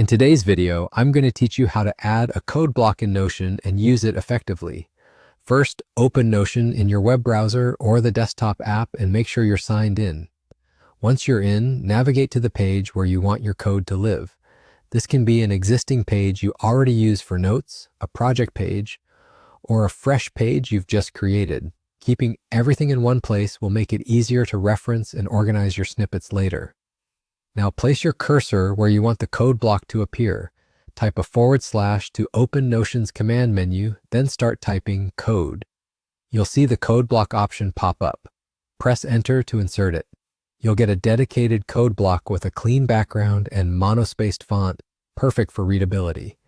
In today's video, I'm going to teach you how to add a code block in Notion and use it effectively. First, open Notion in your web browser or the desktop app and make sure you're signed in. Once you're in, navigate to the page where you want your code to live. This can be an existing page you already use for notes, a project page, or a fresh page you've just created. Keeping everything in one place will make it easier to reference and organize your snippets later. Now place your cursor where you want the code block to appear. Type a / to open Notion's command menu, then start typing code. You'll see the code block option pop up. Press enter to insert it. You'll get a dedicated code block with a clean background and monospaced font, perfect for readability.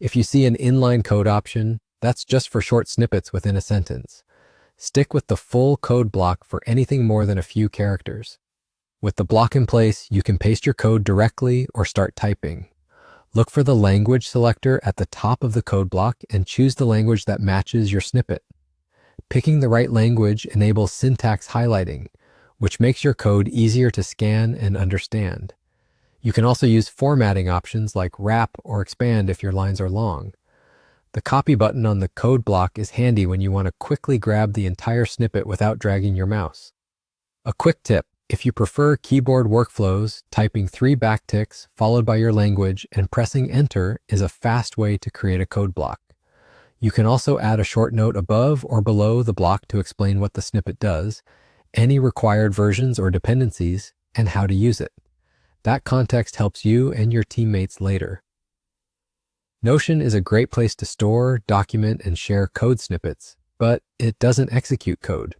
If you see an inline code option, that's just for short snippets within a sentence. Stick with the full code block for anything more than a few characters. With the block in place, you can paste your code directly or start typing. Look for the language selector at the top of the code block and choose the language that matches your snippet. Picking the right language enables syntax highlighting, which makes your code easier to scan and understand. You can also use formatting options like wrap or expand if your lines are long. The copy button on the code block is handy when you want to quickly grab the entire snippet without dragging your mouse. A quick tip: if you prefer keyboard workflows, typing 3 backticks followed by your language and pressing enter is a fast way to create a code block. You can also add a short note above or below the block to explain what the snippet does, any required versions or dependencies, and how to use it. That context helps you and your teammates later. Notion is a great place to store, document, and share code snippets, but it doesn't execute code.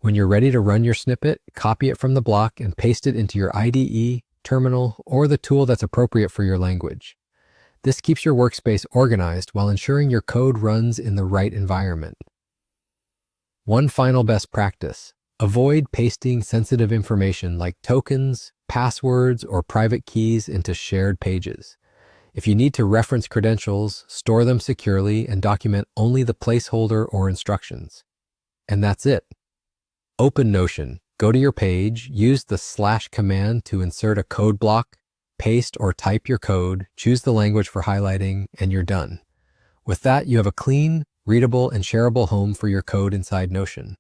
When you're ready to run your snippet, copy it from the block and paste it into your IDE, terminal, or the tool that's appropriate for your language. This keeps your workspace organized while ensuring your code runs in the right environment. One final best practice: avoid pasting sensitive information like tokens, passwords, or private keys into shared pages. If you need to reference credentials, store them securely and document only the placeholder or instructions. And that's it. Open Notion, go to your page, use the / command to insert a code block, paste or type your code, choose the language for highlighting, and you're done. With that, you have a clean, readable, and shareable home for your code inside Notion.